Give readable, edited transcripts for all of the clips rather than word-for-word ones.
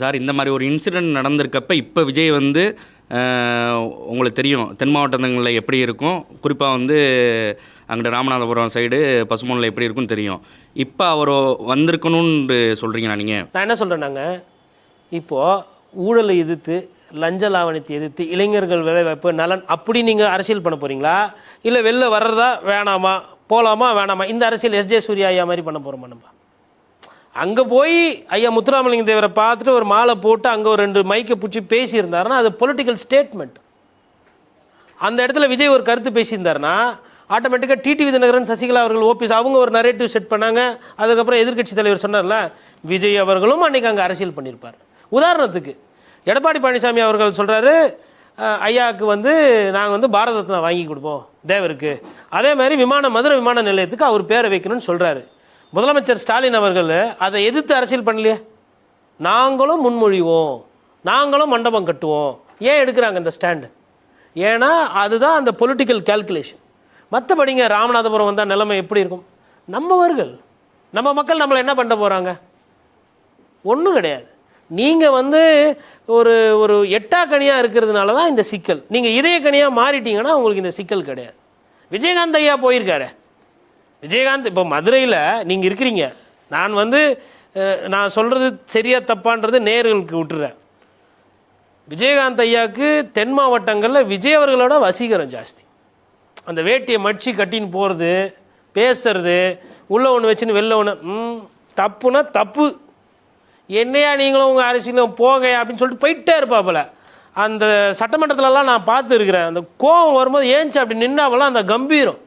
Sir இந்த மாதிரி ஒரு இன்சிடெண்ட் நடந்திருக்கப்ப இப்போ விஜய் வந்து உங்களுக்கு தெரியும் தென் மாவட்டங்களில் எப்படி இருக்கும், குறிப்பாக வந்து அங்கிட்ட ராமநாதபுரம் சைடு பசுமூனில் எப்படி இருக்குன்னு தெரியும். இப்போ அவர் வந்திருக்கணும்னு சொல்கிறீங்களா நீங்கள்? நான் என்ன சொல்கிறேன்னாங்க, இப்போது ஊழலை எதிர்த்து லஞ்ச லாவணத்தை எதிர்த்து இளைஞர்கள் வேலைவாய்ப்பு நலன் அப்படி நீங்கள் அரசியல் பண்ண போகிறீங்களா, இல்லை வெளில வர்றதா வேணாமா, போகலாமா வேணாமா, இந்த அரசியல் எஸ்ஜே சூர்யா ஐயா மாதிரி பண்ண போகிறோமா? நம்ம அங்கே போய் ஐயா முத்துராமலிங்க தேவரை பார்த்துட்டு ஒரு மாலை போட்டு அங்கே ஒரு 2 மைக்கை பிடிச்சி பேசியிருந்தாருன்னா அது பொலிட்டிக்கல் ஸ்டேட்மெண்ட். அந்த இடத்துல விஜய் ஒரு கருத்து பேசியிருந்தாருன்னா ஆட்டோமேட்டிக்காக டிடிவி தினகரன், சசிகலா அவர்கள், ஓபிஎஸ் அவங்க ஒரு நரேட்டிவ் செட் பண்ணாங்க. அதுக்கப்புறம் எதிர்க்கட்சி தலைவர் சொன்னார்ல, விஜய் அவர்களும் அன்றைக்கி அங்கே அரசியல் பண்ணியிருப்பார். உதாரணத்துக்கு எடப்பாடி பழனிசாமி அவர்கள் சொல்கிறாரு, ஐயாவுக்கு வந்து நாங்கள் வந்து பாரத ரத்னா வாங்கி கொடுப்போம் தேவருக்கு, அதே மாதிரி மதுரை விமான நிலையத்துக்கு அவர் பேரை வைக்கணும்னு சொல்கிறாரு. முதலமைச்சர் ஸ்டாலின் அவர்கள் அதை எதிர்த்து அரசியல் பண்ணலையே, நாங்களும் முன்மொழிவோம், நாங்களும் மண்டபம் கட்டுவோம். ஏன் எடுக்கிறாங்க இந்த ஸ்டாண்டு? ஏன்னா அதுதான் அந்த பொலிட்டிக்கல் கால்குலேஷன். மற்றபடிங்க ராமநாதபுரம் வந்தால் நிலைமை எப்படி இருக்கும்? நம்ம மக்கள் நம்மளை என்ன பண்ண போகிறாங்க? ஒன்றும் கிடையாது. நீங்கள் வந்து ஒரு எட்டாக்கனியாக இருக்கிறதுனால தான் இந்த சிக்கல். நீங்கள் இதயக்கனியாக மாறிட்டீங்கன்னா உங்களுக்கு இந்த சிக்கல் கிடையாது. விஜயகாந்த் ஐயா போயிருக்காரு. விஜயகாந்த் இப்போ மதுரையில் நீங்கள் இருக்கிறீங்க. நான் சொல்கிறது சரியா தப்பான்றது நேர்களுக்கு விட்டுறேன். விஜயகாந்த் ஐயாவுக்கு தென் மாவட்டங்களில் விஜய் அவர்களோட வசீகரம் ஜாஸ்தி. அந்த வேட்டியை மடிச்சு கட்டின்னு போகிறது, பேசுறது, உள்ள ஒன்று வச்சுன்னு வெளில ஒன்று, தப்புனா தப்பு, என்னையா நீங்களும் உங்கள் அரசியலும் போங்க அப்படின்னு சொல்லிட்டு போயிட்டே இருப்பாப்புல. அந்த சட்டமன்றத்திலலாம் நான் பார்த்துருக்குறேன். அந்த கோவம் வரும்போது ஏஞ்சி அப்படி நின்னாவெல்லாம் அந்த கம்பீரம்,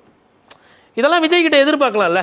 இதெல்லாம் விஜய்கிட்ட எதிர்பார்க்கலாம்ல.